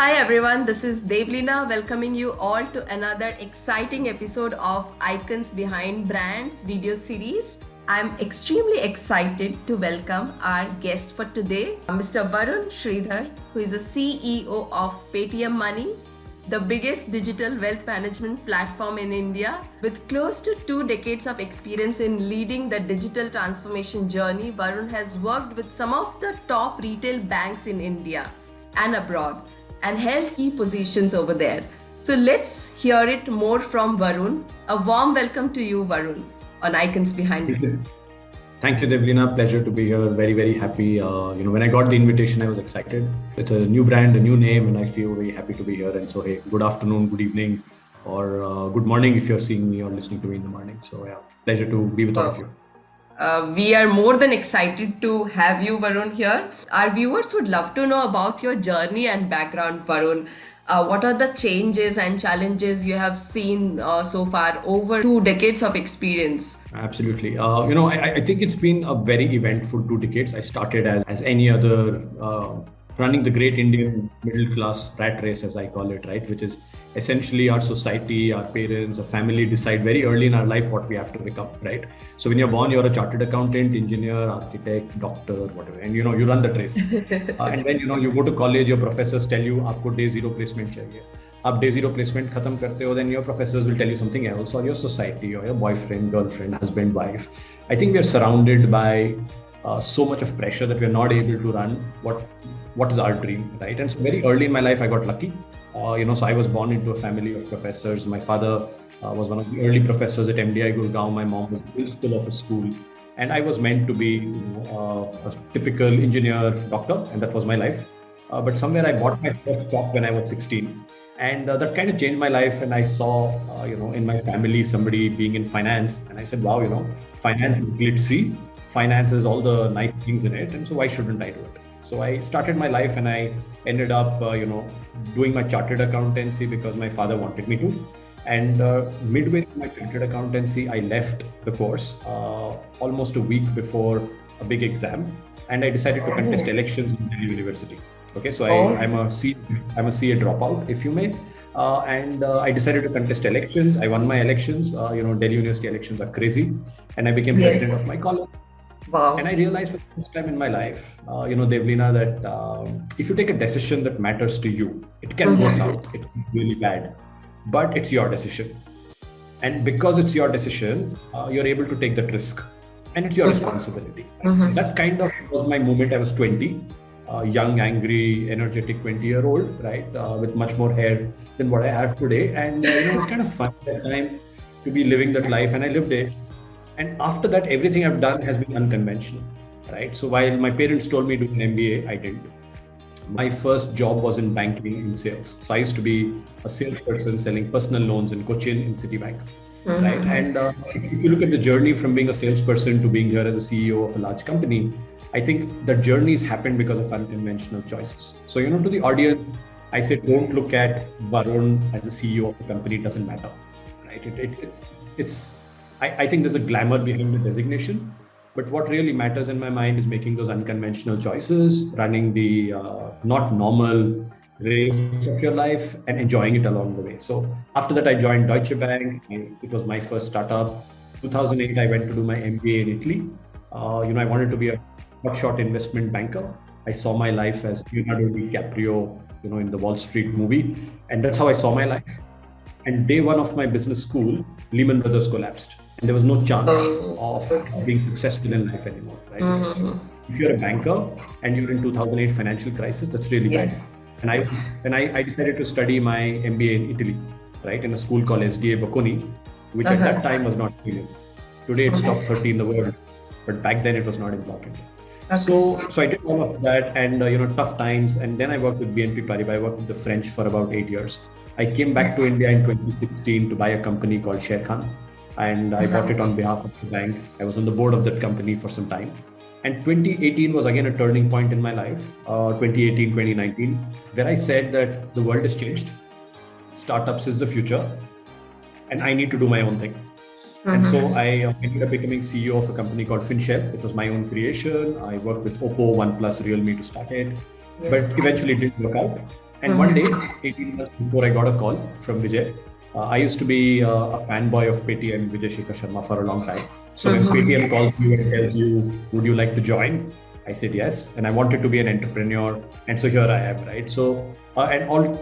Hi everyone, this is Devleena welcoming you all to another exciting episode of Icons Behind Brands video series. I'm extremely excited to welcome our guest for today, Mr. Varun Sridhar, who is the CEO of Paytm Money, the biggest digital wealth management platform in India. With close to 2 decades of experience in leading the digital transformation journey, Varun has worked with some of the top retail banks in India and abroad and held key positions over there. So let's hear it more from Varun. A warm welcome to you, Varun, on Icons Behind It. Thank you, Devleena. Pleasure to be here. Very, very happy. When I got the invitation, I was excited. It's a new brand, a new name, and I feel very happy to be here. And so, hey, good afternoon, good evening, or good morning if you're seeing me or listening to me in the morning. So, yeah, pleasure to be with all of you. We are more than excited to have you, Varun, here. Our viewers would love to know about your journey and background, Varun. What are the changes and challenges you have seen so far over 2 decades of experience? Absolutely. I think it's been a very eventful 2 decades. I started as any other running the great Indian middle class rat race, as I call it, right? Which is essentially our society, our parents, our family decide very early in our life what we have to become, right? So when you're born, you're a chartered accountant, engineer, architect, doctor, whatever, and you run the race. And then you go to college, your professors tell you, "Aapko day zero placement chahiye." Ab day zero placement khatam karte ho, then your professors will tell you something else, or your society, or your boyfriend, girlfriend, husband, wife. I think we are surrounded by so much of pressure that we are not able to run what is our dream, right? And so very early in my life, I got lucky. So I was born into a family of professors. My father was one of the early professors at MDI Gurgaon. My mom was principal of a school, and I was meant to be a typical engineer, doctor, and that was my life. But somewhere I bought my first stock when I was 16, and that kind of changed my life. And I saw, in my family somebody being in finance, and I said, wow, finance is glitzy. Finance has all the nice things in it, and so why shouldn't I do it? So I started my life, and I ended up, doing my chartered accountancy because my father wanted me to. And midway through my chartered accountancy, I left the course almost a week before a big exam, and I decided to contest elections in Delhi University. Okay, so I'm a CA dropout, if you may. And I decided to contest elections. I won my elections. Delhi University elections are crazy, and I became president of my college. Wow. And I realized for the first time in my life, Devleena, that if you take a decision that matters to you, it can go south, it can be really bad, but it's your decision. And because it's your decision, you're able to take that risk, and it's your responsibility. That kind of was my moment. I was 20, young, angry, energetic 20-year-old, right? With much more hair than what I have today. And it was kind of fun at that time to be living that life, and I lived it. And after that, everything I've done has been unconventional, right? So while my parents told me to do an MBA, I didn't. My first job was in banking, in sales. So I used to be a salesperson selling personal loans in Cochin in Citibank, right? And if you look at the journey from being a salesperson to being here as a CEO of a large company, I think the journeys happened because of unconventional choices. So, to the audience, I said, don't look at Varun as a CEO of a company. It doesn't matter, right? I think there's a glamour behind the designation, but what really matters in my mind is making those unconventional choices, running the not normal race of your life, and enjoying it along the way. So after that, I joined Deutsche Bank. It was my first startup. 2008, I went to do my MBA in Italy. I wanted to be a hotshot investment banker. I saw my life as Leonardo DiCaprio, in the Wall Street movie, and that's how I saw my life. And day one of my business school, Lehman Brothers collapsed, and there was no chance of being successful in life anymore, right? So if you're a banker and you're in 2008 financial crisis, that's really bad. And I decided to study my MBA in Italy, right, in a school called SDA Bocconi, which at that time was not famous. Today it's top 30 in the world, but back then it was not important. So I did all of that, and tough times, and then I worked with BNP Paribas. I worked with the French for about 8 years. I came back to India in 2016 to buy a company called Sher Khan, and I bought it on behalf of the bank. I was on the board of that company for some time. And 2018 was again a turning point in my life, 2018, 2019, where I said that the world has changed. Startups is the future, and I need to do my own thing. And so I ended up becoming CEO of a company called FinShell. It was my own creation. I worked with Oppo, OnePlus, Realme to start it, but eventually it didn't work out. And one day, 18 months before, I got a call from Vijay. I used to be a fanboy of Paytm Vijay Shekhar Sharma for a long time. So when Paytm calls you and tells you, would you like to join? I said yes, and I wanted to be an entrepreneur, and so here I am, right? So,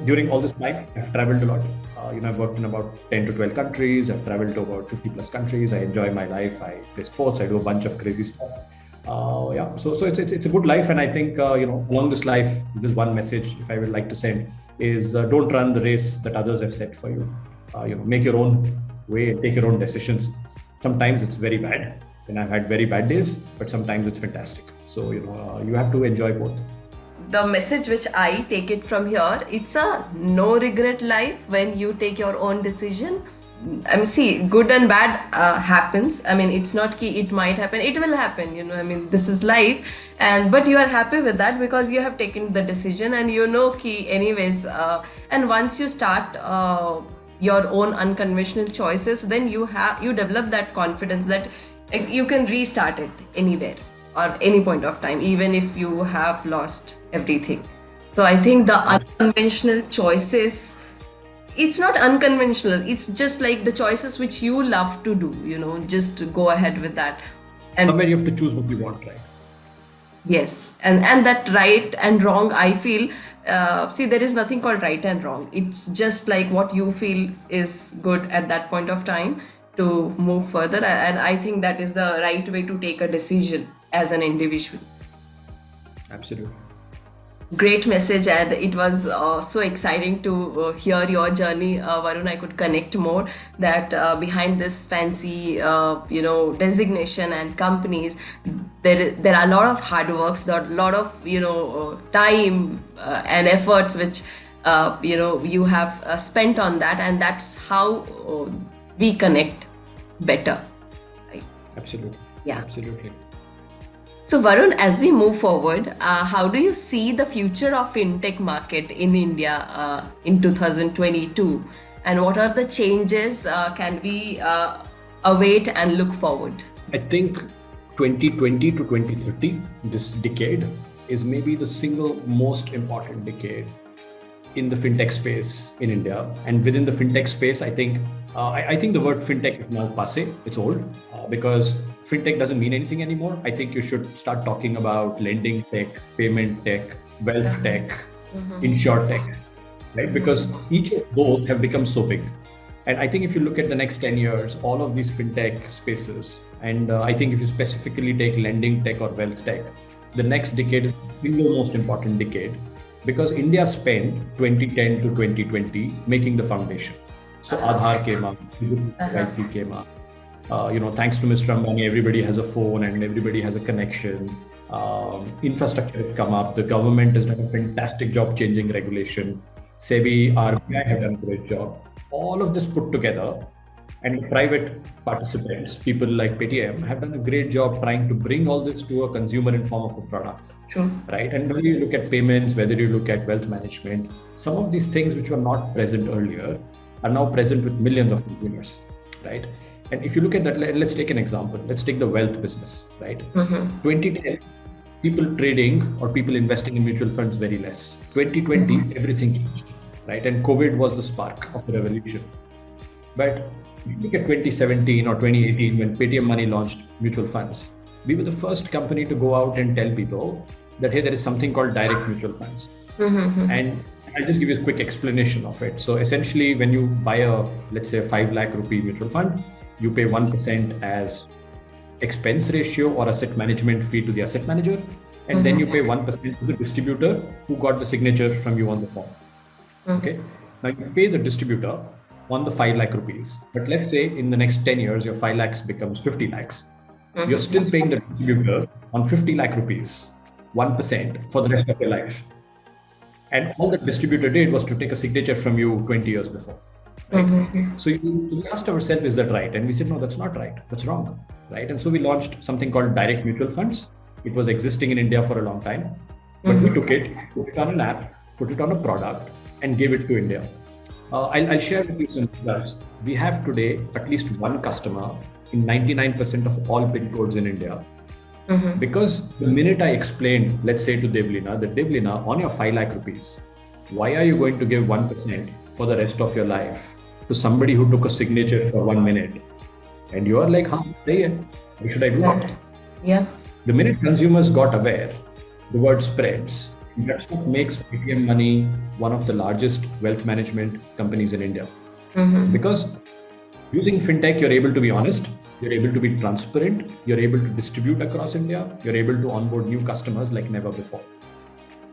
during all this time, I've traveled a lot. I've worked in about 10 to 12 countries. I've traveled to about 50 plus countries. I enjoy my life. I play sports. I do a bunch of crazy stuff. So it's a good life, and I think along this life, this one message, if I would like to send, is don't run the race that others have set for you. Make your own way, take your own decisions. Sometimes it's very bad, and I've had very bad days, but sometimes it's fantastic. So you have to enjoy both. The message which I take it from here, it's a no regret life when you take your own decision. I mean, see, good and bad happens. I mean, it's not key, it might happen, it will happen, this is life. But you are happy with that because you have taken the decision, and key anyways. And once you start your own unconventional choices, then you develop that confidence that you can restart it anywhere or any point of time, even if you have lost everything. So I think the unconventional choices, it's not unconventional, it's just like the choices which you love to do, just go ahead with that. And somewhere you have to choose what you want, right? Yes, and that right and wrong, I feel, see, there is nothing called right and wrong. It's just like what you feel is good at that point of time to move further. And I think that is the right way to take a decision as an individual. Absolutely. Great message, and it was so exciting to hear your journey, Varun. I could connect more that behind this fancy, designation and companies, there are a lot of hard works, there are a lot of time and efforts which you have spent on that, and that's how we connect better. Right? Absolutely. Yeah. Absolutely. So Varun, as we move forward, how do you see the future of fintech market in India in 2022, and what are the changes can we await and look forward? I think 2020 to 2030, this decade, is maybe the single most important decade in the fintech space in India. And within the fintech space, I think the word fintech is now passé, it's old, because fintech doesn't mean anything anymore. I think you should start talking about lending tech, payment tech, wealth tech, insure tech, right? Because each of those have become so big. And I think if you look at the next 10 years, all of these fintech spaces, and I think if you specifically take lending tech or wealth tech, the next decade is the single most important decade, because India spent 2010 to 2020 making the foundation. So Aadhaar came up, KYC came up. Thanks to Mr. Ambani, everybody has a phone and everybody has a connection. Infrastructure has come up. The government has done a fantastic job changing regulation. SEBI, RBI have done a great job. All of this put together, and private participants, people like Paytm, have done a great job trying to bring all this to a consumer in form of a product. True. Right? And whether you look at payments, whether you look at wealth management, some of these things which were not present earlier are now present with millions of consumers, right? And if you look at that, let's take an example. Let's take the wealth business, right? 2010, people trading or people investing in mutual funds very less. 2020, everything changed, right? And COVID was the spark of the revolution. But if you look at 2017 or 2018, when Paytm Money launched mutual funds, we were the first company to go out and tell people that, hey, there is something called direct mutual funds. And I'll just give you a quick explanation of it. So essentially, when you buy let's say a 5 lakh rupee mutual fund, you pay 1% as expense ratio or asset management fee to the asset manager. And then you pay 1% to the distributor who got the signature from you on the form. Okay. Now you pay the distributor on the 5 lakh rupees. But let's say in the next 10 years, your 5 lakhs becomes 50 lakhs. You're still paying the distributor on 50 lakh rupees, 1% for the rest of your life. And all the distributor did was to take a signature from you 20 years before. Right? So we asked ourselves, is that right? And we said, no, that's not right. That's wrong. Right? And so we launched something called direct mutual funds. It was existing in India for a long time, but we took it, put it on an app, put it on a product, and gave it to India. I'll share with you some numbers. We have today at least one customer in 99% of all PIN codes in India. Because the minute I explained, let's say to Devleena, that Devleena, on your 5 lakh rupees, why are you going to give 1% for the rest of your life to somebody who took a signature for 1 minute? And you are like, huh, say it. Why should I do that? Yeah. The minute consumers got aware, the word spreads. That's what makes Paytm Money one of the largest wealth management companies in India. Because using fintech, you're able to be honest, you're able to be transparent, you're able to distribute across India, you're able to onboard new customers like never before,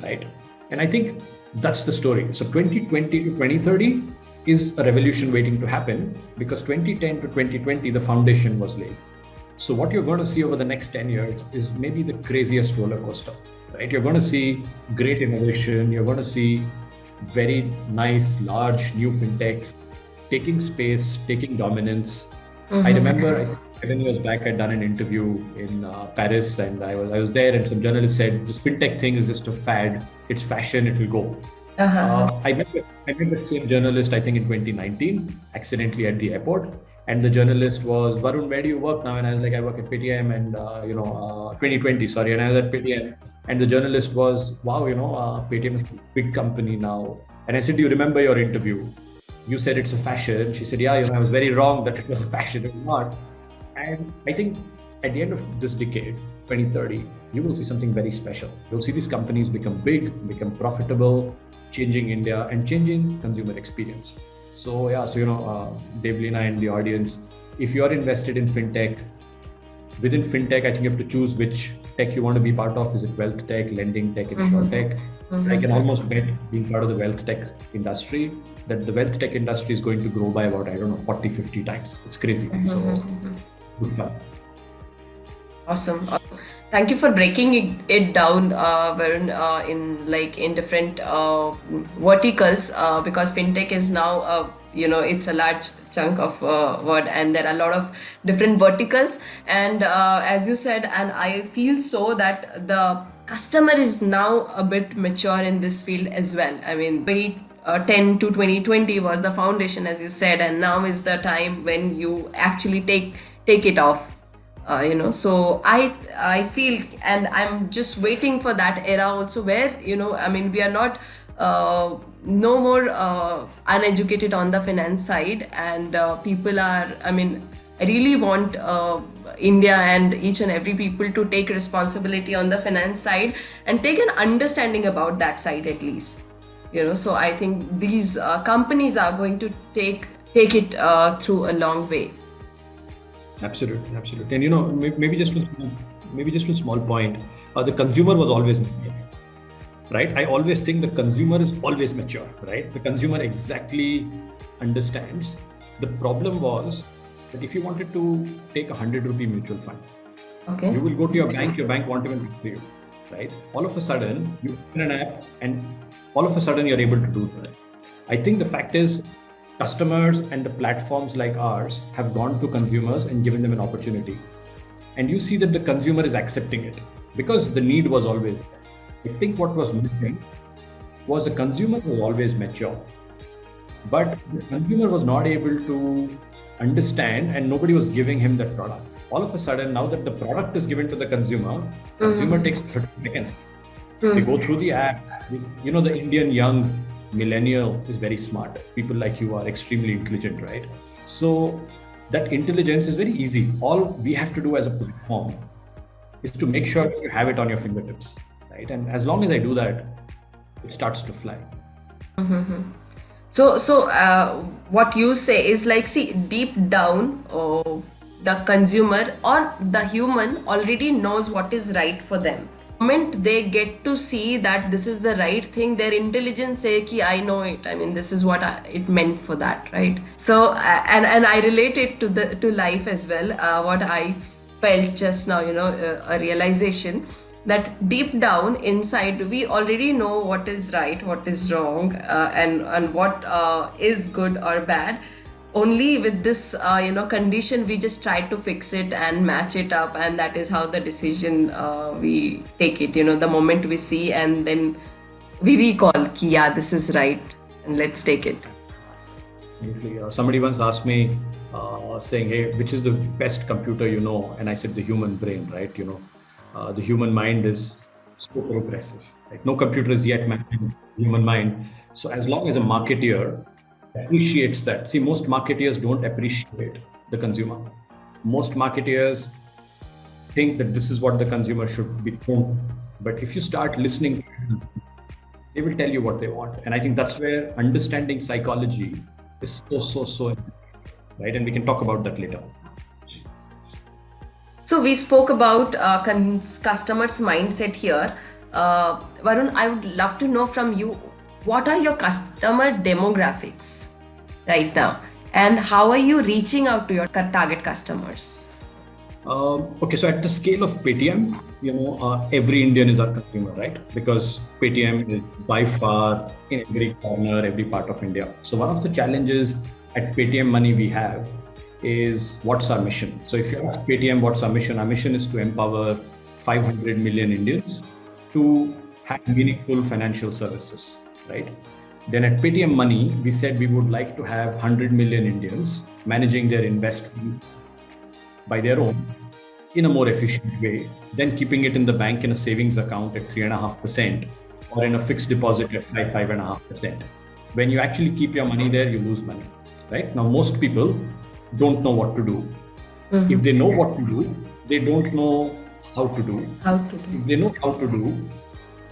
right? And I think that's the story. So 2020 to 2030 is a revolution waiting to happen, because 2010 to 2020, the foundation was laid. So what you're going to see over the next 10 years is maybe the craziest roller coaster, right? You're going to see great innovation. You're going to see very nice, large new fintechs taking space, taking dominance. I remember 7 years back, I'd done an interview in Paris, and I was there, and some journalist said, this fintech thing is just a fad. It's fashion, it will go. I met the same journalist, I think in 2019, accidentally at the airport. And the journalist was, Varun, where do you work now? And I was like, I work at Paytm, and 2020, sorry. And I was at Paytm. And the journalist was, wow, Paytm is a big company now. And I said, do you remember your interview? You said it's a fashion. She said, yeah, I was very wrong that it was a fashion. It was not. And I think at the end of this decade, 2030, you will see something very special. You'll see these companies become big, become profitable, changing India and changing consumer experience. So Devleena and the audience, if you're invested in fintech, within fintech, I think you have to choose which tech you want to be part of. Is it wealth tech, lending tech, insure tech? I can almost bet, being part of the wealth tech industry, that the wealth tech industry is going to grow by about, 40, 50 times. It's crazy. So good fun. Awesome. Thank you for breaking it down, Varun, in different verticals, because fintech is now, it's a large chunk of word, and there are a lot of different verticals. And as you said, and I feel so that the customer is now a bit mature in this field as well. I mean, 2010 to 2020 was the foundation, as you said, and now is the time when you actually take it off. So I feel, and I'm just waiting for that era also, where we are not no more uneducated on the finance side, and people are, I really want India and each and every people to take responsibility on the finance side and take an understanding about that side at least. So I think these companies are going to take it through a long way. Absolutely. And maybe just a small point. The consumer was always mature, right? I always think the consumer is always mature, right? The consumer exactly understands. The problem was that if you wanted to take 100 rupee mutual fund, okay, you will go to your bank won't even give you, right? All of a sudden, you open an app, and all of a sudden you're able to do that. I think the fact is, customers and the platforms like ours have gone to consumers and given them an opportunity. And you see that the consumer is accepting it because the need was always there. I think what was missing was the consumer was always mature, but the consumer was not able to understand, and nobody was giving him that product. All of a sudden, now that the product is given to the consumer takes 30 seconds. They go through the app. The Indian young millennial is very smart. People like you are extremely intelligent, right? So that intelligence is very easy. All we have to do as a platform is to make sure you have it on your fingertips, right? And as long as I do that, it starts to fly. So what you say is see, deep down, the consumer or the human already knows what is right for them. The moment they get to see that this is the right thing, their intelligence say ki I know it. This is what it meant for that, right? So and I relate it to life as well. What I felt just now, a realization that deep down inside we already know what is right, what is wrong, and what is good or bad. Only with this condition we just try to fix it and match it up, and that is how the decision we take it, the moment we see, and then we recall ki yeah, this is right, and let's take it. Somebody once asked me saying, hey, which is the best computer and I said the human brain, right? The human mind is so progressive. Like no computer is yet matching human mind. So as long as a marketeer appreciates that, see, most marketeers don't appreciate the consumer. Most marketeers think that this is what the consumer should be doing. But if you start listening, they will tell you what they want. And I think that's where understanding psychology is so important, right? And we can talk about that later. So we spoke about customers' mindset here. Varun, I would love to know from you, what are your customer demographics right now? And how are you reaching out to your target customers? Okay, so at the scale of Paytm, every Indian is our consumer, right? Because Paytm is by far in every corner, every part of India. So one of the challenges at Paytm Money we have is, what's our mission? So if you ask Paytm what's our mission is to empower 500 million Indians to have meaningful financial services, right? Then at Paytm Money, we said we would like to have 100 million Indians managing their investments by their own in a more efficient way than keeping it in the bank in a savings account at 3.5% or in a fixed deposit at 5.5%. When you actually keep your money there, you lose money, right? Now, most people don't know what to do. Mm-hmm. If they know what to do, they don't know how to do. If they know how to do,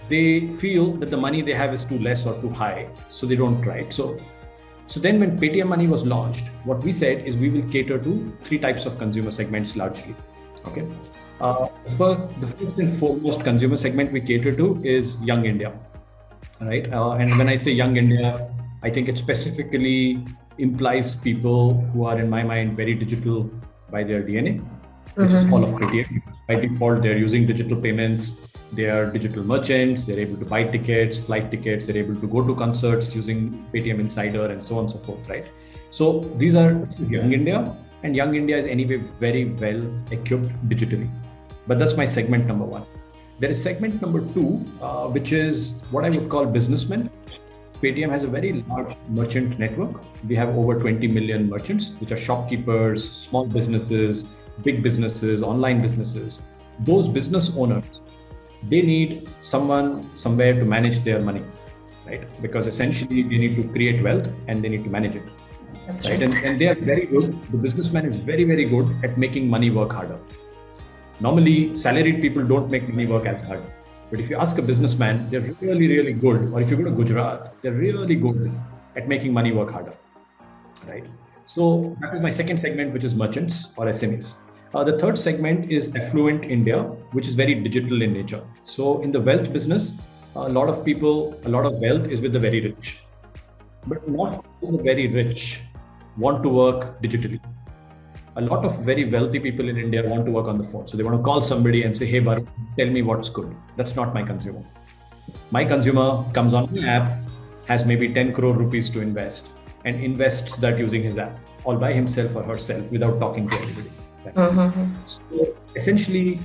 they feel that the money they have is too less or too high, so they don't try it. So then when Paytm Money was launched, what we said is we will cater to 3 types of consumer segments largely. Okay. For the first and foremost consumer segment we cater to is young India, right? And when I say young India, I think it specifically implies people who are, in my mind, very digital by their DNA, which is all of Paytm. By default, they're using digital payments. They are digital merchants. They're able to buy tickets, flight tickets. They're able to go to concerts using Paytm Insider and so on and so forth, right? So these are young India, and young India is anyway very well equipped digitally. But that's my segment number 1. There is segment number 2, which is what I would call businessmen. Paytm has a very large merchant network. We have over 20 million merchants, which are shopkeepers, small businesses, big businesses, online businesses. Those business owners, they need someone somewhere to manage their money, right? Because essentially they need to create wealth and they need to manage it. That's right. And they are very good. The businessman is very, very good at making money work harder. Normally, salaried people don't make money work as hard. But if you ask a businessman, they're really, really good. Or if you go to Gujarat, they're really good at making money work harder, right? So that is my second segment, which is merchants or SMEs. The third segment is affluent India, which is very digital in nature. So in the wealth business, a lot of wealth is with the very rich. But not all the very rich want to work digitally. A lot of very wealthy people in India want to work on the phone. So they want to call somebody and say, hey, Varun, tell me what's good. That's not my consumer. My consumer comes on the app, has maybe 10 crore rupees to invest, and invests that using his app, all by himself or herself without talking to anybody. So essentially,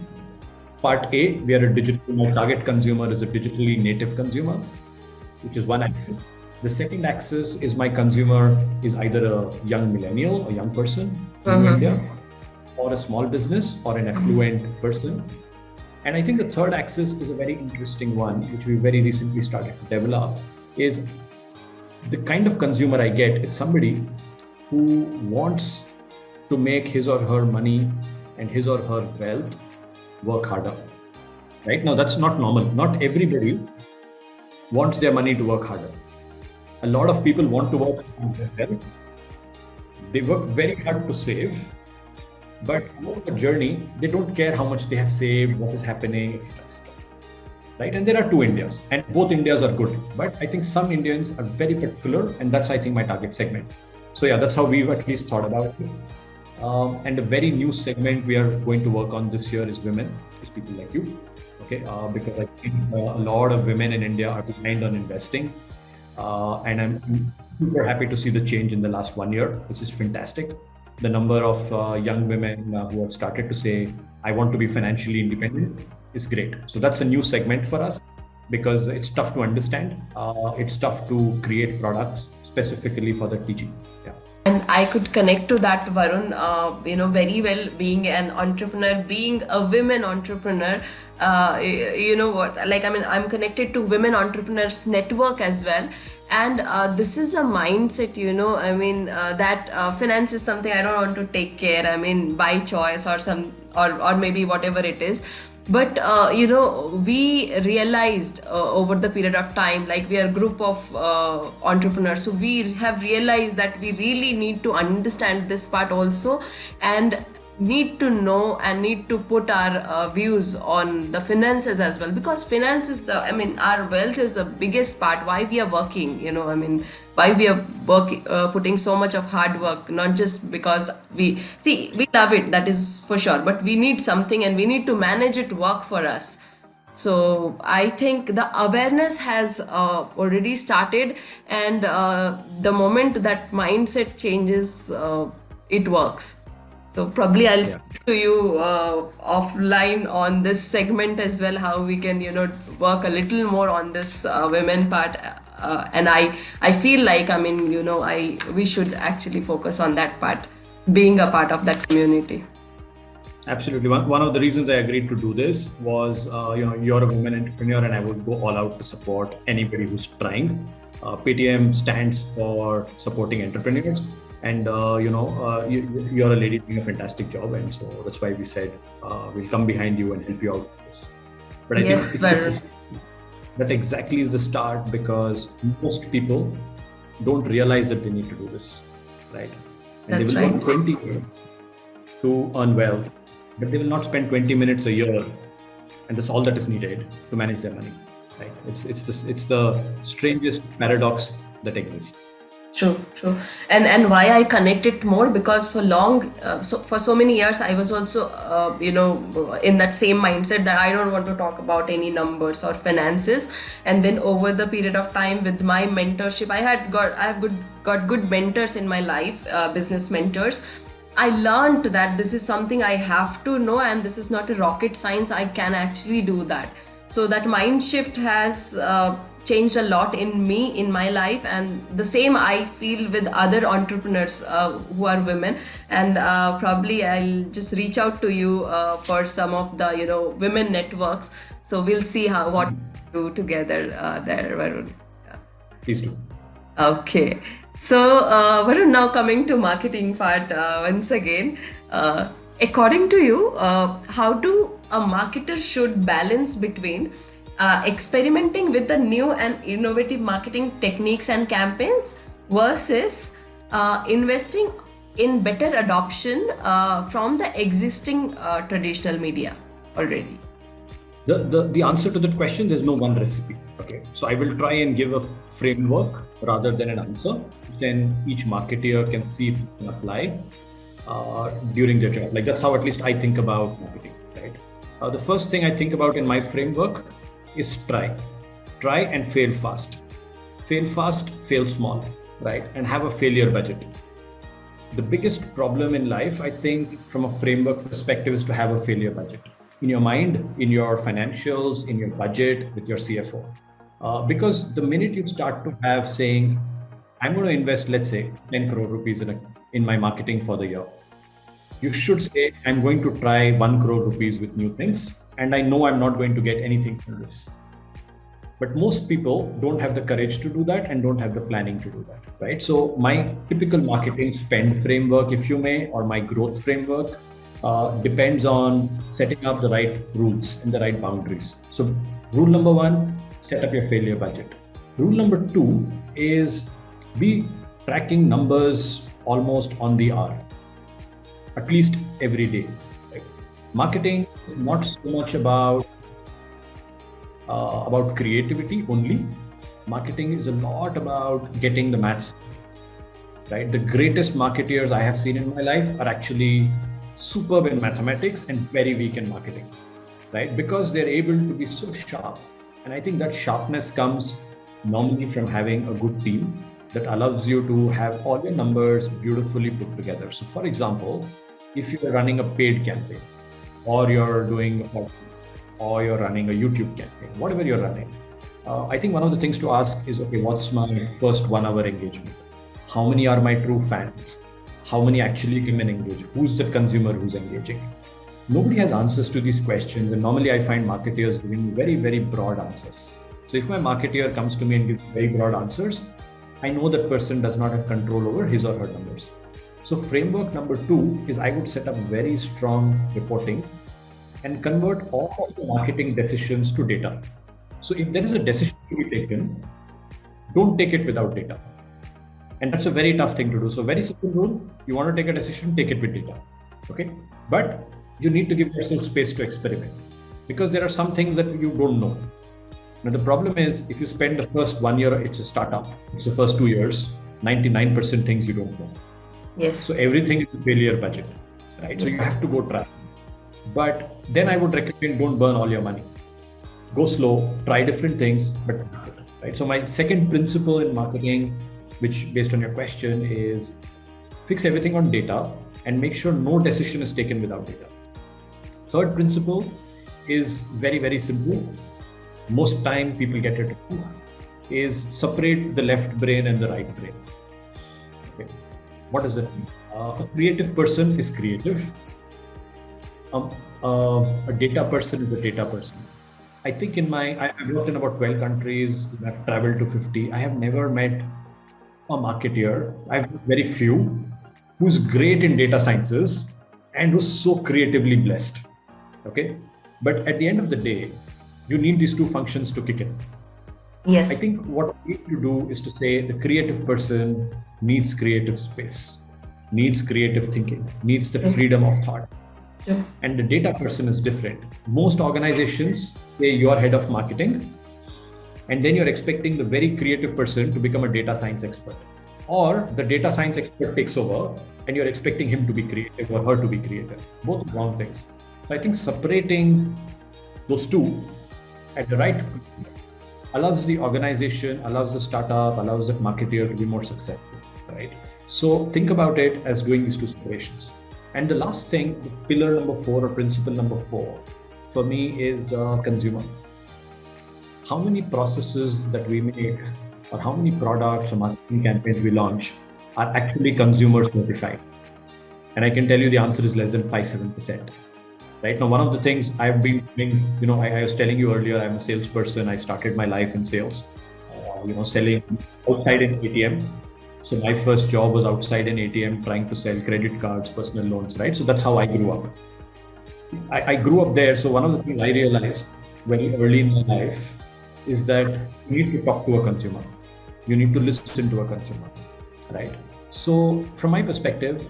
part A, we are a digital, my target consumer is a digitally native consumer, which is one axis. The second axis is my consumer is either a young millennial, a young person in India, or a small business or an affluent person. And I think the third axis is a very interesting one, which we very recently started to develop, is the kind of consumer I get is somebody who wants to make his or her money and his or her wealth work harder. Right now, that's not normal. Not everybody wants their money to work harder. A lot of people want to work on their wealth. They work very hard to save, but over the journey, they don't care how much they have saved, what is happening, etc. Right? And there are 2 Indias, and both Indias are good. But I think some Indians are very particular, and that's, I think, my target segment. So yeah, that's how we've at least thought about it. And a very new segment we are going to work on this year is women, is people like you. Okay, because I think a lot of women in India are behind on investing. And I'm super happy to see the change in the last 1 year, which is fantastic. The number of young women who have started to say, I want to be financially independent is great. So that's a new segment for us because it's tough to understand. It's tough to create products specifically for the teaching. Yeah. And I could connect to that, Varun, very well, being an entrepreneur, being a women entrepreneur. You know what, like, I mean, I'm connected to women entrepreneurs network as well. And this is a mindset, I mean, that finance is something I don't want to take care, I mean, by choice or or maybe whatever it is. But we realized over the period of time, like, we are a group of entrepreneurs, so we have realized that we really need to understand this part also, and need to know and need to put our views on the finances as well, because finance is the, I mean, our wealth is the biggest part why we are working, I mean, why we are working, putting so much of hard work, not just because we love it, that is for sure, but we need something and we need to manage it work for us. So I think the awareness has already started, and the moment that mindset changes, it works. So probably I'll Yeah. speak to you offline on this segment as well, how we can, work a little more on this women part. And I feel like, I mean, we should actually focus on that part, being a part of that community. Absolutely. One of the reasons I agreed to do this was, you're a woman entrepreneur, and I would go all out to support anybody who's trying. Paytm stands for supporting entrepreneurs, and you're a lady doing a fantastic job, and so that's why we said we'll come behind you and help you out with this. But I Yes, think Varun. that exactly is the start, because most people don't realize that they need to do this, right? And That's they will right. work 20 years to earn wealth, but they will not spend 20 minutes a year, and that's all that is needed to manage their money, right? It's the strangest paradox that exists. True, true. And why I connect it more, because for long, for so many years, I was also, in that same mindset that I don't want to talk about any numbers or finances. And then over the period of time, with my mentorship, I have got good mentors in my life, business mentors. I learned that this is something I have to know, and this is not a rocket science. I can actually do that. So that mind shift has changed a lot in me, in my life, and the same I feel with other entrepreneurs who are women. And probably I'll just reach out to you for some of the women networks. So we'll see what we do together there, Varun. Please do. Okay. So, Varun, now coming to marketing part once again. According to you, how do a marketer should balance between experimenting with the new and innovative marketing techniques and campaigns versus investing in better adoption from the existing traditional media already? The answer to that question, there's no one recipe. Okay, so I will try and give a framework rather than an answer. Then each marketer can see if it can apply during their job. Like, that's how at least I think about marketing, right? The first thing I think about in my framework is try and fail fast. Fail fast, fail small, right? And have a failure budget. The biggest problem in life, I think, from a framework perspective, is to have a failure budget in your mind, in your financials, in your budget, with your CFO. Because the minute you start to have saying, I'm going to invest, let's say, 10 crore rupees in my marketing for the year, you should say, I'm going to try 1 crore rupees with new things, and I know I'm not going to get anything from this. But most people don't have the courage to do that and don't have the planning to do that, right? So my typical marketing spend framework, if you may, or my growth framework, depends on setting up the right rules and the right boundaries. So rule number 1, set up your failure budget. Rule number 2 is be tracking numbers almost on the hour, at least every day. Right? Marketing is not so much about creativity only. Marketing is a lot about getting the maths right. The greatest marketeers I have seen in my life are actually superb in mathematics and very weak in marketing, right? Because they're able to be so sharp. And I think that sharpness comes normally from having a good team that allows you to have all your numbers beautifully put together. So for example, if you're running a paid campaign, or you're doing a podcast, or you're running a YouTube campaign, whatever you're running, I think one of the things to ask is, okay, what's my first 1 hour engagement? How many are my true fans? How many actually come and engage? Who's the consumer who's engaging? Nobody has answers to these questions. And normally I find marketers giving very, very broad answers. So if my marketer comes to me and gives very broad answers, I know that person does not have control over his or her numbers. So framework number 2 is I would set up very strong reporting and convert all of the marketing decisions to data. So if there is a decision to be taken, don't take it without data. And that's a very tough thing to do. So very simple rule, you want to take a decision, take it with data. Okay. But you need to give yourself space to experiment because there are some things that you don't know. Now, the problem is if you spend the first 1 year, it's a startup. It's the first 2 years, 99% things you don't know. Yes. So everything is a failure budget, right? Yes. So you have to go try. But then I would recommend don't burn all your money. Go slow, try different things, but right. So my second principle in marketing, which based on your question, is fix everything on data and make sure no decision is taken without data. Third principle is very, very simple. Most time people get it wrong, is separate the left brain and the right brain. Okay. What does that mean? A creative person is creative. A data person is a data person. I think I've worked in about 12 countries. I've traveled to 50. I have never met a marketer. I've met very few who's great in data sciences and who's so creatively blessed. Okay. But at the end of the day, you need these two functions to kick in. Yes. I think what we need to do is to say the creative person needs creative space, needs creative thinking, needs the freedom of thought. Sure. And the data person is different. Most organizations say you are head of marketing, and then you're expecting the very creative person to become a data science expert. Or the data science expert takes over and you're expecting him to be creative or her to be creative. Both are wrong things. So I think separating those two at the right place allows the organization, allows the startup, allows the marketer to be more successful, right? So think about it as doing these two separations. And the last thing, the pillar number 4 or principle number 4 for me is consumer. How many processes that we make or how many products or marketing campaigns we launch are actually consumer certified? And I can tell you the answer is less than 5-7%. Right now, one of the things I've been doing, I was telling you earlier, I'm a salesperson. I started my life in sales, selling outside in ATM. So my first job was outside in ATM, trying to sell credit cards, personal loans, right? So that's how I grew up. I grew up there. So one of the things I realized very early in my life is that you need to talk to a consumer. You need to listen to a consumer, right? So from my perspective,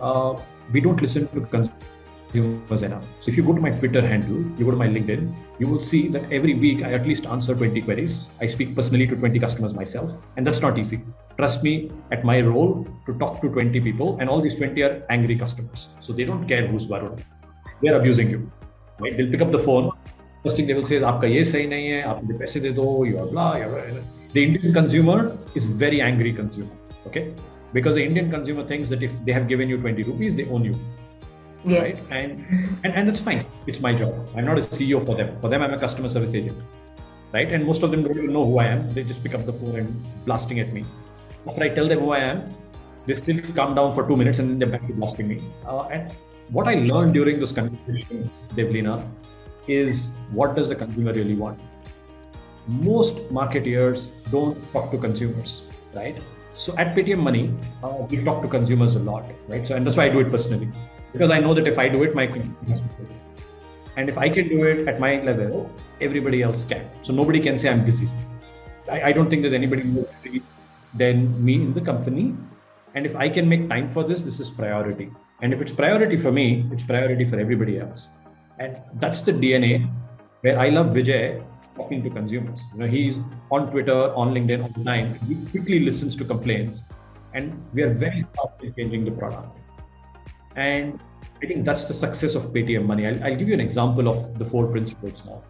we don't listen to consumers enough. So if you go to my Twitter handle, you go to my LinkedIn, you will see that every week I at least answer 20 queries. I speak personally to 20 customers myself, and that's not easy. Trust me, at my role to talk to 20 people, and all these 20 are angry customers. So they don't care who's Varun. They're abusing you, right? They'll pick up the phone. First thing they will say is, "Aapka ye sahi nahi hai, aap mujhe paise de do, you are blah, you are." The Indian consumer is very angry consumer, okay? Because the Indian consumer thinks that if they have given you 20 rupees, they own you. Yes. Right? And that's fine. It's my job. I'm not a CEO for them. For them, I'm a customer service agent. Right? And most of them don't even know who I am. They just pick up the phone and blasting at me. After I tell them who I am, they still calm down for 2 minutes and then they're back to blasting me. And what I learned during those conversations, Devleena, is what does the consumer really want? Most marketeers don't talk to consumers, right? So at Paytm Money, we talk to consumers a lot, right? So, and that's why I do it personally. Because I know that if I do it, my and if I can do it at my level, everybody else can. So nobody can say I'm busy. I don't think there's anybody more busy than me in the company. And if I can make time for this, this is priority. And if it's priority for me, it's priority for everybody else. And that's the DNA where I love Vijay talking to consumers. He's on Twitter, on LinkedIn all the time. He quickly listens to complaints, and we are very fast in changing the product. And I think that's the success of Paytm Money. I'll give you an example of the 4 principles now.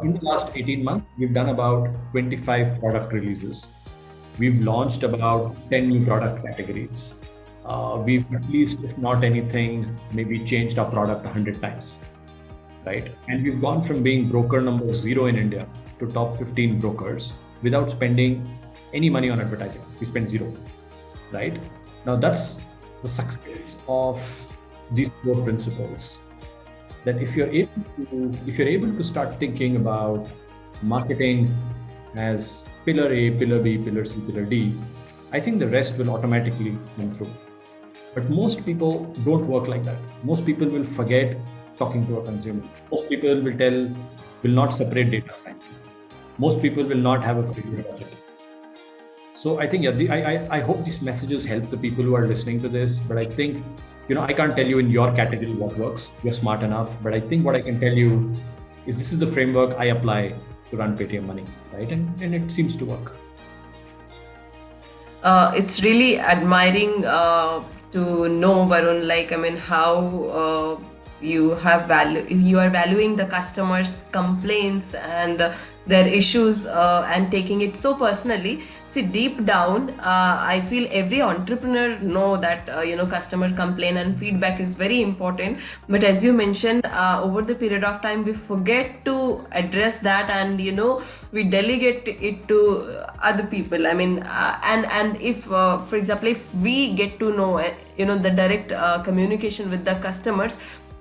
In the last 18 months, we've done about 25 product releases. We've launched about 10 new product categories. We've at least, if not anything, maybe changed our product 100 times, right? And we've gone from being broker number 0 in India to top 15 brokers without spending any money on advertising. We spent 0, right? Now that's the success of these 4 principles. that if you're able to start thinking about marketing as pillar A, pillar B, pillar C, pillar D, I think the rest will automatically come through. But most people don't work like that. Most people will forget talking to a consumer. Most people will not separate data science. Most people will not have a favorite budget. So I think, I hope these messages help the people who are listening to this. But I think, I can't tell you in your category what works. You're smart enough. But I think what I can tell you is this is the framework I apply to run Paytm Money, right? And it seems to work. It's really admiring to know, Varun, how you are valuing the customers' complaints and their issues and taking it so personally. See, deep down, I feel every entrepreneur know that customer complaint and feedback is very important. But as you mentioned, over the period of time, we forget to address that, and we delegate it to other people. And if, for example, if we get to know, the direct communication with the customers,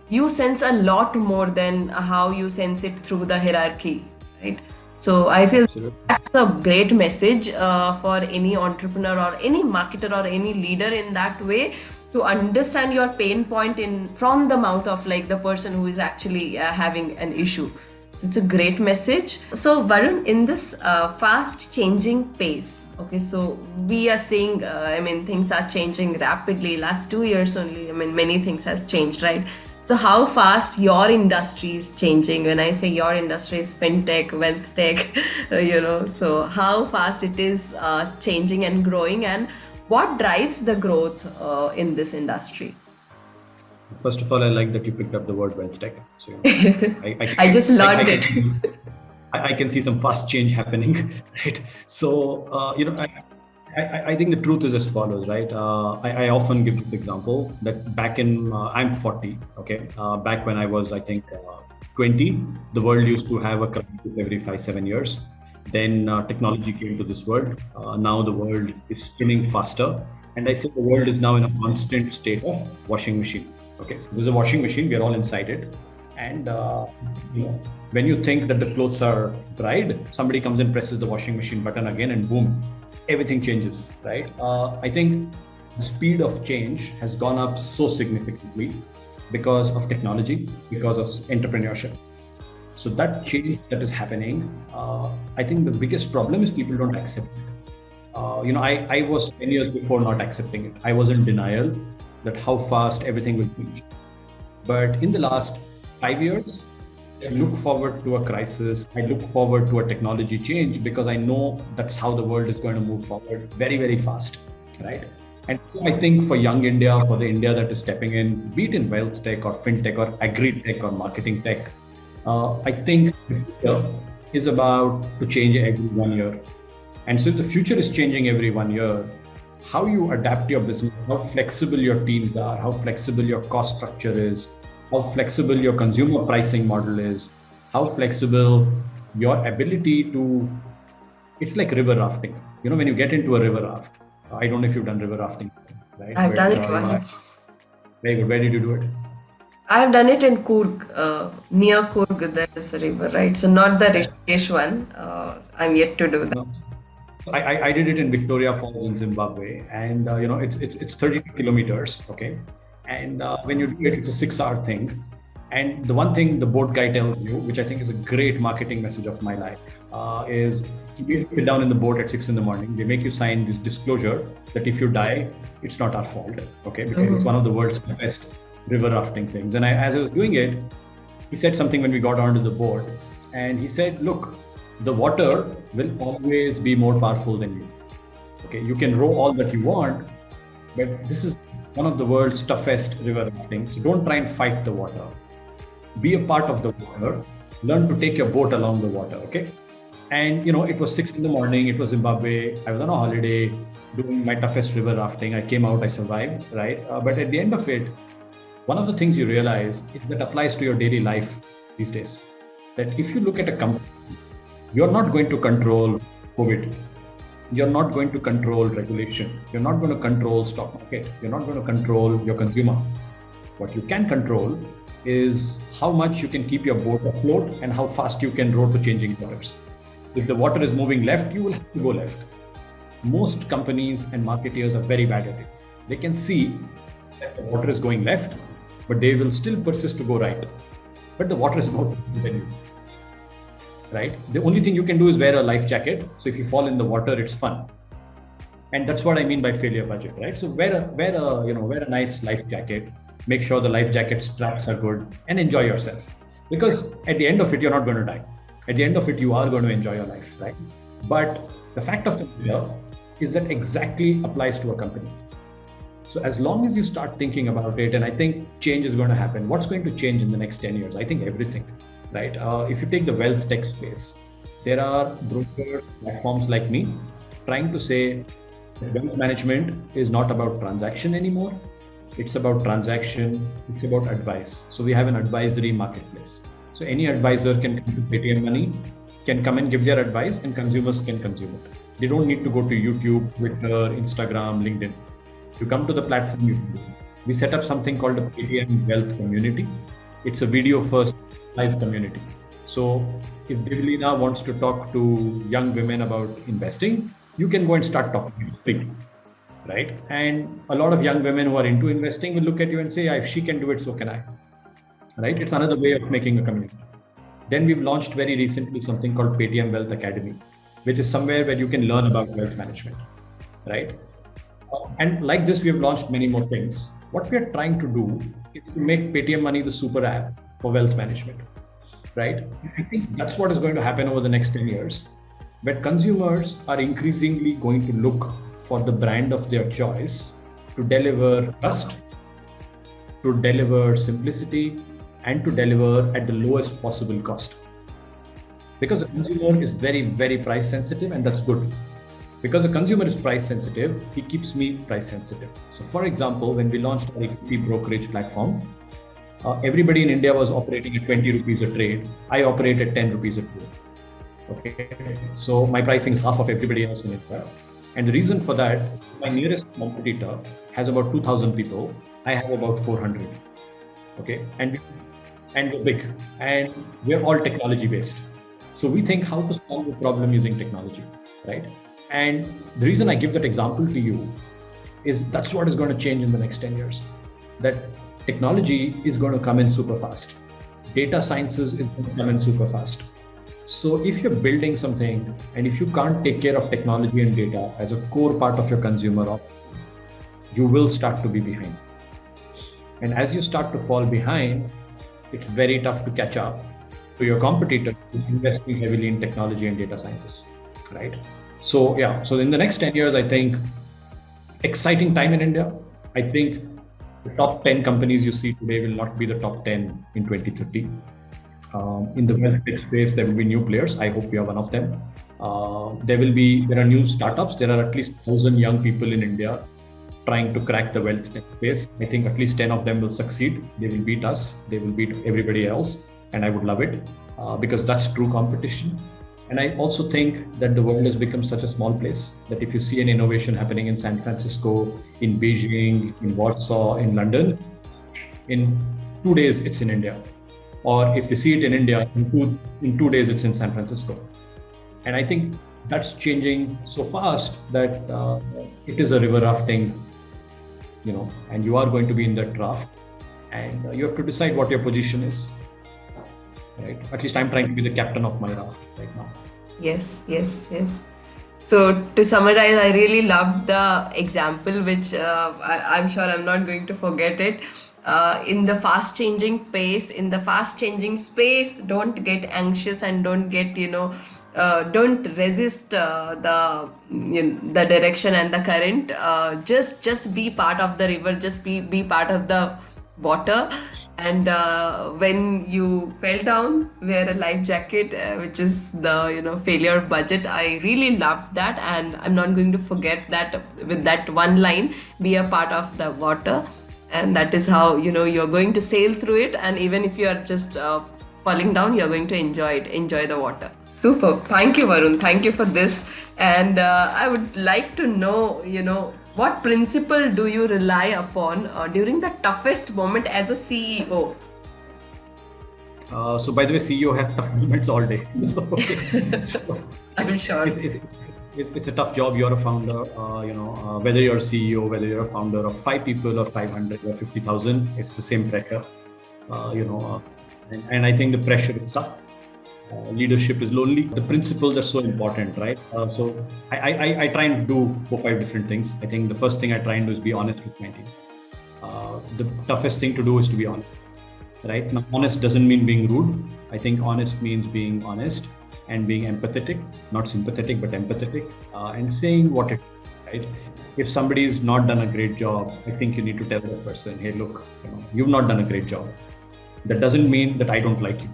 you sense a lot more than how you sense it through the hierarchy, right? So I feel that's a great message for any entrepreneur or any marketer or any leader in that way, to understand your pain point from the mouth of the person who is actually having an issue. So it's a great message. So Varun, in this fast changing pace, okay, so we are seeing, things are changing rapidly. Last 2 years only, many things has changed, right? So how fast your industry is changing? When I say your industry is fintech, wealth tech, so how fast it is changing and growing, and what drives the growth in this industry? First of all, I like that you picked up the word wealth tech. So I just learned it. I can see some fast change happening, right? So I think the truth is as follows, right? I often give this example that back in, I'm 40, okay? Back when I was, I think, 20, the world used to have a crisis every 5-7 years. Then technology came to this world. Now the world is spinning faster. And I say the world is now in a constant state of washing machine. Okay, so there's a washing machine, we're all inside it. And when you think that the clothes are dried, somebody comes and presses the washing machine button again, and boom, everything changes, right? I think the speed of change has gone up so significantly because of technology, because of entrepreneurship. So that change that is happening, I think the biggest problem is people don't accept it. I was 10 years before not accepting it. I was in denial that how fast everything will change. But in the last 5 years, I look forward to a crisis. I look forward to a technology change because I know that's how the world is going to move forward very, very fast, right? And I think for young India, for the India that is stepping in, be it in wealth tech or fintech or agri tech or marketing tech, I think the future is about to change every 1 year. And so if the future is changing every 1 year, how you adapt your business, how flexible your teams are, how flexible your cost structure is, how flexible your consumer pricing model is, how flexible your ability to, it's like river rafting. When you get into a river raft, I don't know if you've done river rafting, right? I've done it once. Very good. Where did you do it? I've done it in Coorg, near Coorg, there is a river, right? So not the Rishikesh one. I'm yet to do that. No. I did it in Victoria Falls in Zimbabwe, and it's 30 kilometers, okay? And when you do it, it's a 6-hour thing. And the one thing the boat guy tells you, which I think is a great marketing message of my life, is you sit down in the boat at 6 a.m. They make you sign this disclosure that if you die, it's not our fault, okay? Because it's one of the world's best river rafting things. And as I was doing it, he said something when we got onto the boat, and he said, look, the water will always be more powerful than you. Okay, you can row all that you want, but this is one of the world's toughest river rafting. So don't try and fight the water. Be a part of the water. Learn to take your boat along the water, okay? And it was 6 a.m. It was Zimbabwe. I was on a holiday doing my toughest river rafting. I came out, I survived, right? But at the end of it, one of the things you realize is that applies to your daily life these days. That if you look at a company, you're not going to control COVID. You're not going to control regulation. You're not going to control stock market. You're not going to control your consumer. What you can control is how much you can keep your boat afloat and how fast you can row to changing waters. If the water is moving left, you will have to go left. Most companies and marketeers are very bad at it. They can see that the water is going left, but they will still persist to go right. But the water is about to than you. Right? The only thing you can do is wear a life jacket. So if you fall in the water, it's fun. And that's what I mean by failure budget, right? So wear a nice life jacket. Make sure the life jacket straps are good and enjoy yourself. Because at the end of it, you're not going to die. At the end of it, you are going to enjoy your life, right? But the fact of the matter is that exactly applies to a company. So as long as you start thinking about it, and I think change is going to happen. What's going to change in the next 10 years? I think everything, right? If you take the wealth tech space, there are broker platforms like me trying to say that wealth management is not about transaction anymore. It's about transaction. It's about advice. So we have an advisory marketplace. So any advisor can come to Paytm Money, can come and give their advice, and consumers can consume it. They don't need to go to YouTube, Twitter, Instagram, LinkedIn. You come to the platform. We set up something called a Paytm Wealth Community. It's a video-first live community. So if Devleena wants to talk to young women about investing, you can go and start talking to them, right? And a lot of young women who are into investing will look at you and say, yeah, if she can do it, so can I. Right? It's another way of making a community. Then we've launched very recently something called Paytm Wealth Academy, which is somewhere where you can learn about wealth management, right? And like this, we have launched many more things. What we are trying to do is to make Paytm Money the super app for wealth management, right? I think that's what is going to happen over the next 10 years, where consumers are increasingly going to look for the brand of their choice to deliver trust, to deliver simplicity, and to deliver at the lowest possible cost. Because the consumer is very, very price sensitive, and that's good. Because the consumer is price sensitive, he keeps me price sensitive. So for example, when we launched our equity brokerage platform, everybody in India was operating at 20 rupees a trade. I operate at 10 rupees a trade. Okay. So my pricing is half of everybody else in India. And the reason for that, my nearest competitor has about 2,000 people. I have about 400. Okay. And we're big, and we're all technology based. So we think how to solve the problem using technology, right? And the reason I give that example to you is that's what is going to change in the next 10 years. That technology is going to come in super fast. Data sciences is going to come in super fast. So if you're building something and if you can't take care of technology and data as a core part of your consumer offering, you will start to be behind. And as you start to fall behind, it's very tough to catch up to your competitor who's investing heavily in technology and data sciences, right? So yeah, so in the next 10 years, I think exciting time in India. I think the top 10 companies you see today will not be the top 10 in 2030. In the wealth tech space, there will be new players. I hope we are one of them. There are new startups. There are at least 1,000 young people in India trying to crack the wealth tech space. I think at least 10 of them will succeed. They will beat us. They will beat everybody else. And I would love it because that's true competition. And I also think that the world has become such a small place that if you see an innovation happening in San Francisco, in Beijing, in Warsaw, in London, in 2 days, it's in India. Or if they see it in India, in two days, it's in San Francisco. And I think that's changing so fast that it is a river rafting, and you are going to be in that raft, and you have to decide what your position is. Right? At least I'm trying to be the captain of my raft right now. Yes. So to summarize, I really loved the example, which I'm sure I'm not going to forget it. In the fast changing pace, in the fast changing space, don't get anxious and don't get, don't resist the direction and the current. Just be part of the river, just be part of the water. And when you fell down, wear a life jacket, which is the failure budget. I really loved that, and I'm not going to forget that. With that one line, be a part of the water, and that is how you're going to sail through it. And even if you are just falling down, you're going to enjoy the water. Super. Thank you, Varun. Thank you for this. And I would like to know, what principle do you rely upon during the toughest moment as a CEO? So by the way, CEO have tough moments all day. So I'm sure. it's a tough job. You're a founder, whether you're a CEO, whether you're a founder of 5 people or 500 or 50,000, it's the same pressure. And I think the pressure is tough. Leadership is lonely. The principles are so important, right? So I try and do 4 or 5 different things. I think the first thing I try and do is be honest with my team. The toughest thing to do is to be honest, right? Now, honest doesn't mean being rude. I think honest means being honest and being empathetic, not sympathetic, but empathetic, and saying what it is, right? If somebody has not done a great job, I think you need to tell that person, hey, look, you've not done a great job. That doesn't mean that I don't like you.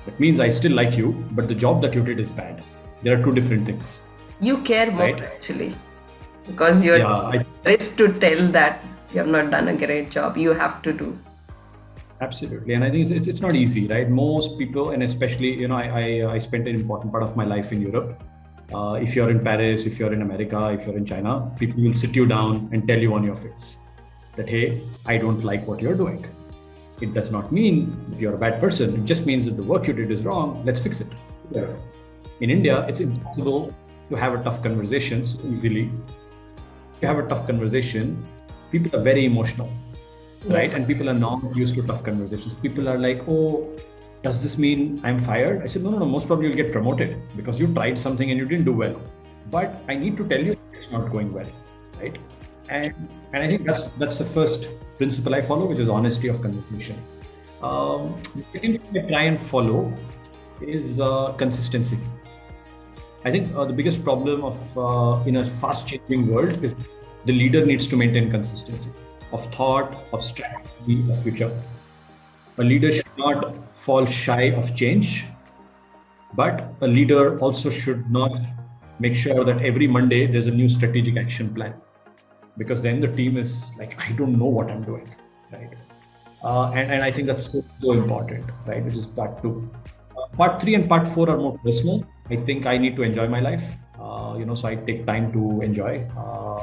That means I still like you, but the job that you did is bad. There are 2 different things. You care more, right? Actually, because you're risk to tell that you have not done a great job. You have to do. Absolutely, and I think it's not easy, right? Most people, and especially, I spent an important part of my life in Europe. If you're in Paris, if you're in America, if you're in China, people will sit you down and tell you on your face that, hey, I don't like what you're doing. It does not mean that you're a bad person. It just means that the work you did is wrong. Let's fix it. Yeah. In India, it's impossible to have a tough conversation so easily. To have a tough conversation, people are very emotional, right? Yes. And people are not used to tough conversations. People are like, oh, does this mean I'm fired? I said, no, most probably you'll get promoted because you tried something and you didn't do well. But I need to tell you it's not going well, right? And I think that's the first principle I follow, which is honesty of conversation. The second thing I try and follow is consistency. I think the biggest problem of in a fast-changing world is the leader needs to maintain consistency of thought, of strategy, of future. A leader should not fall shy of change, but a leader also should not make sure that every Monday there's a new strategic action plan. Because then the team is like, I don't know what I'm doing, right? And I think that's so important, right? Which is part 2. Part 3 and part 4 are more personal. I think I need to enjoy my life, so I take time to enjoy.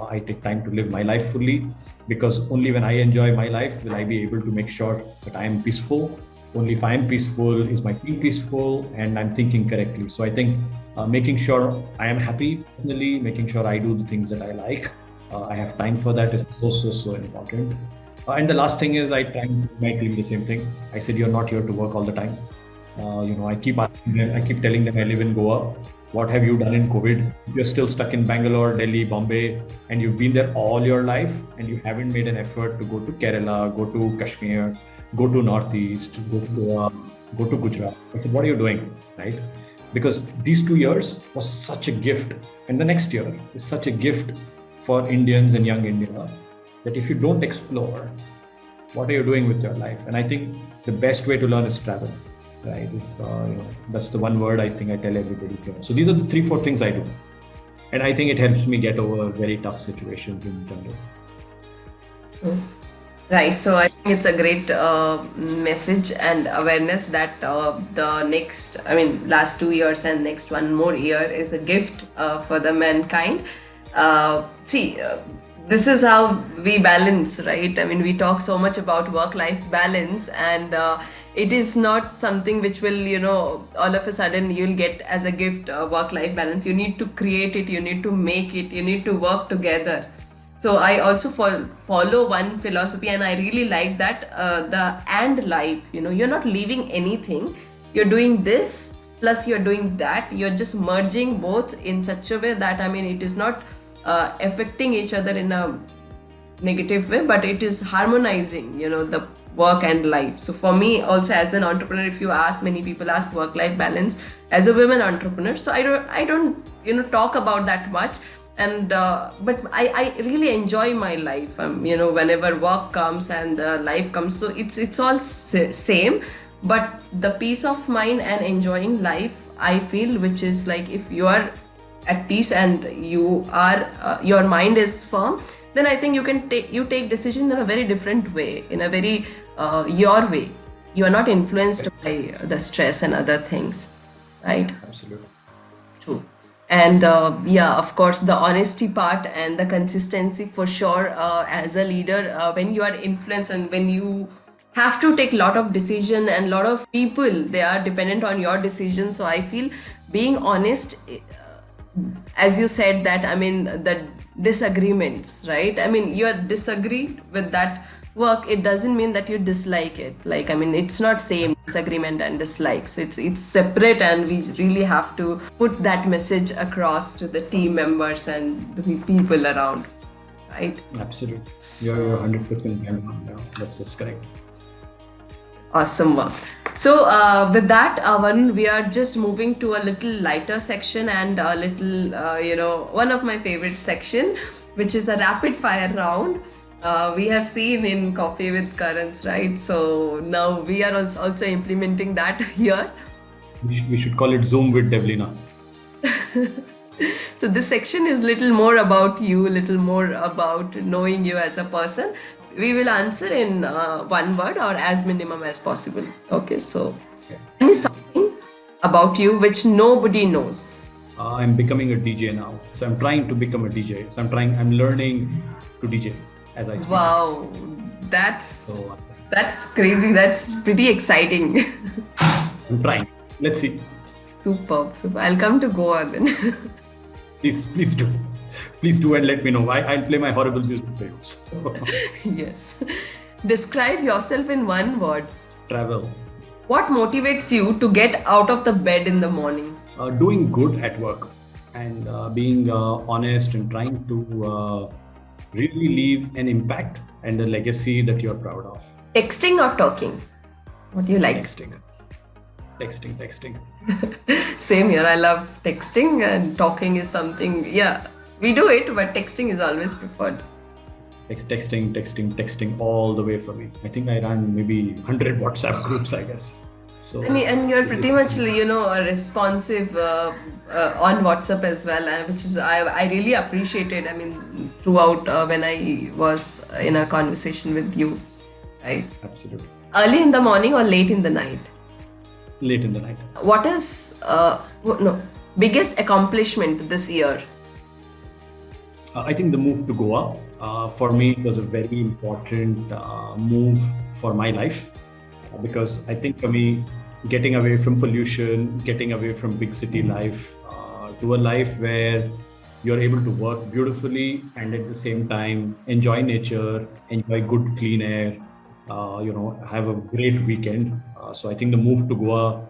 I take time to live my life fully, because only when I enjoy my life will I be able to make sure that I am peaceful. Only if I am peaceful is my team peaceful and I'm thinking correctly. So I think making sure I am happy personally, making sure I do the things that I like. I have time for that is so important. And the last thing is I try to my team the same thing. I said, you're not here to work all the time. I keep asking them, I keep telling them I live in Goa. What have you done in COVID? If you're still stuck in Bangalore, Delhi, Bombay, and you've been there all your life and you haven't made an effort to go to Kerala, go to Kashmir, go to Northeast, go to Goa, go to Gujarat. I said, what are you doing, right? Because these 2 years was such a gift. And the next year is such a gift for Indians and young India, that if you don't explore, what are you doing with your life? And I think the best way to learn is travel, right? That's the one word I think I tell everybody here. So these are the 3-4 things I do. And I think it helps me get over very tough situations in general. Right. So I think it's a great message and awareness that last 2 years and next 1 more year is a gift for the mankind. This is how we balance, right? I mean, we talk so much about work-life balance, and it is not something which will, all of a sudden you'll get as a gift work-life balance. You need to create it, you need to make it, you need to work together. So I also follow one philosophy, and I really like that, the and life, you're not leaving anything. You're doing this, plus you're doing that. You're just merging both in such a way that, it is not affecting each other in a negative way, but it is harmonizing, the work and life. So for me also, as an entrepreneur, if you ask, many people ask work-life balance as a women entrepreneur. So I don't talk about that much. And but I really enjoy my life. Whenever work comes and life comes, so it's all same. But the peace of mind and enjoying life, I feel, which is like, if you are at peace and you are your mind is firm, then I think you take decision in a very different way, in a very your way. You are not influenced by the stress and other things, right? Absolutely. True. And of course, the honesty part and the consistency for sure. As a leader, when you are influenced and when you have to take a lot of decision, and a lot of people, they are dependent on your decision. So I feel being honest, as you said that, I mean, the disagreements, right? I mean, you are disagreed with that work, it doesn't mean that you dislike it. Like, I mean, it's not same disagreement and dislike. So it's separate, and we really have to put that message across to the team members and the people around, right? Absolutely. You're 100% bang on now. That's correct. Awesome work. So with that, Varun, we are just moving to a little lighter section, and a little, one of my favorite section, which is a rapid fire round. We have seen in Coffee with Currents, right? So now we are also implementing that here. We should call it Zoom with Devleena. So this section is little more about you, little more about knowing you as a person. We will answer in one word or as minimum as possible. Okay, so tell me something about you which nobody knows. I'm becoming a DJ now. So I'm trying to become a DJ. So I'm learning to DJ as I speak. Wow, that's crazy. That's pretty exciting. I'm trying. Let's see. Superb. I'll come to Goa then. Please do. Please do, and let me know. I'll play my horrible music for you. So. Yes. Describe yourself in one word. Travel. What motivates you to get out of the bed in the morning? Doing good at work, and being honest, and trying to really leave an impact and a legacy that you're proud of. Texting or talking? What do you like? Texting. Same here. I love texting, and talking is something, yeah, we do it, but texting is always preferred. Texting all the way for me. I think I run maybe 100 WhatsApp groups, I guess. So and you're pretty much, responsive on WhatsApp as well, which is I really appreciated. I mean, throughout when I was in a conversation with you, right? Absolutely. Early in the morning or late in the night? Late in the night. What is biggest accomplishment this year? I think the move to Goa, for me, it was a very important move for my life, because I think for me, getting away from pollution, getting away from big city life, to a life where you're able to work beautifully and at the same time enjoy nature, enjoy good clean air, have a great weekend. So I think the move to Goa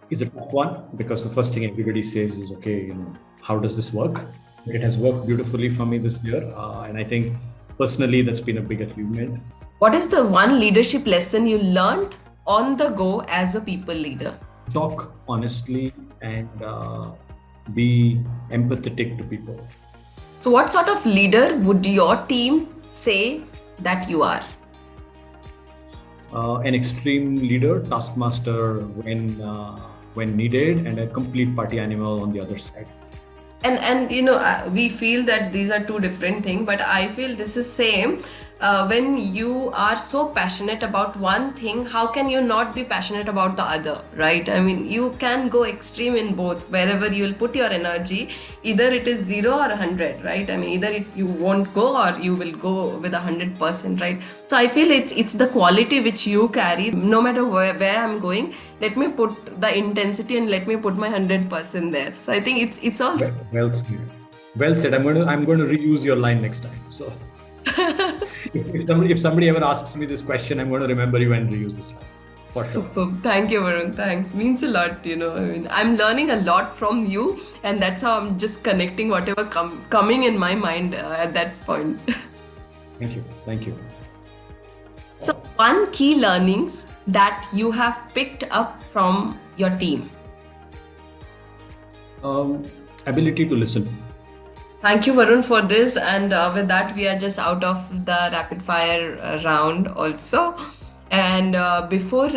is a tough one, because the first thing everybody says is, okay, how does this work? It has worked beautifully for me this year. And I think personally, that's been a big achievement. What is the one leadership lesson you learned on the go as a people leader? Talk honestly and be empathetic to people. So what sort of leader would your team say that you are? An extreme leader, taskmaster when needed, and a complete party animal on the other side. And we feel that these are two different things, but I feel this is same. When you are so passionate about one thing, how can you not be passionate about the other, right? I mean, you can go extreme in both. Wherever you will put your energy, either it is 0 or 100, right? I mean, either you won't go or you will go with 100%, right? So I feel it's the quality which you carry. No matter where I'm going, let me put the intensity and let me put my 100% there. So I think it's all well said. I'm going to reuse your line next time. So. If somebody ever asks me this question, I'm going to remember you and reuse this line. For sure. Superb. Thank you, Varun. Thanks. Means a lot, I mean, I'm learning a lot from you, and that's how I'm just connecting whatever coming in my mind at that point. Thank you. So, one key learnings that you have picked up from your team? Ability to listen. Thank you, Varun, for this. And with that, we are just out of the rapid fire round also. And before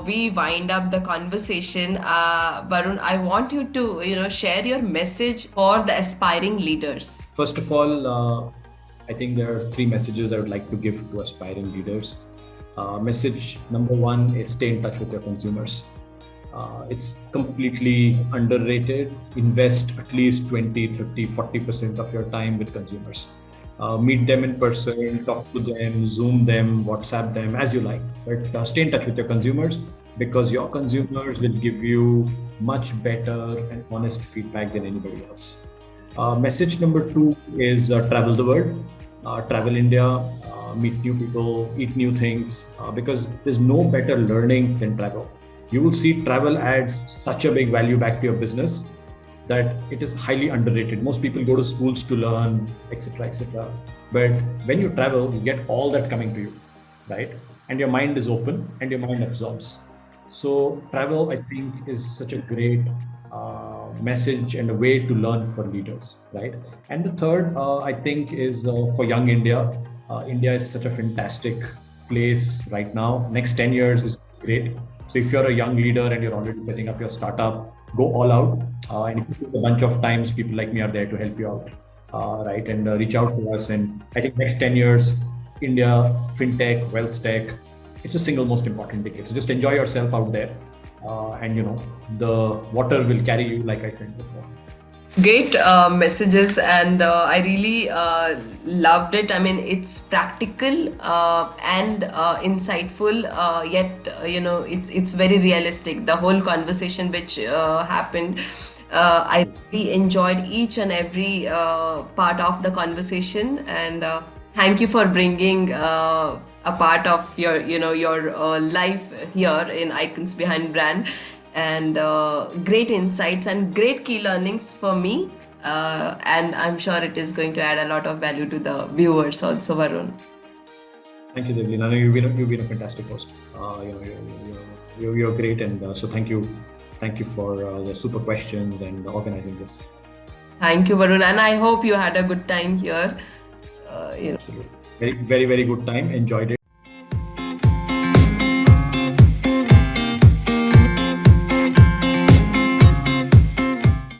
we wind up the conversation, Varun, I want you to share your message for the aspiring leaders. First of all, I think there are 3 messages I would like to give to aspiring leaders. Message number 1 is stay in touch with your consumers. It's completely underrated. Invest at least 20, 30, 40% of your time with consumers. Meet them in person, talk to them, Zoom them, WhatsApp them, as you like. But stay in touch with your consumers, because your consumers will give you much better and honest feedback than anybody else. Message number 2 is travel the world, travel India, meet new people, eat new things, because there's no better learning than travel. You will see travel adds such a big value back to your business that it is highly underrated. Most people go to schools to learn, etc., etc. But when you travel, you get all that coming to you, right? And your mind is open and your mind absorbs. So travel, I think, is such a great message and a way to learn for leaders, right? And the third, I think, is for young India. India is such a fantastic place right now. Next 10 years is great. So if you're a young leader and you're already setting up your startup, go all out. And if you take a bunch of times, people like me are there to help you out, right? And reach out to us. And I think next 10 years, India, fintech, wealth tech, it's the single most important decade. So just enjoy yourself out there. And the water will carry you, like I said before. Great messages, and I really loved it. I mean, it's practical and insightful, yet it's very realistic. The whole conversation which happened, I really enjoyed each and every part of the conversation, and thank you for bringing a part of your life here in Icons Behind Brand, and great insights and great key learnings for me, and I'm sure it is going to add a lot of value to the viewers also, Varun. Thank you, Devleena. You've been a fantastic host. You're great, and so thank you for the super questions and organizing this. Thank you, Varun, and I hope you had a good time here. Absolutely, very, very, very good time. Enjoyed it.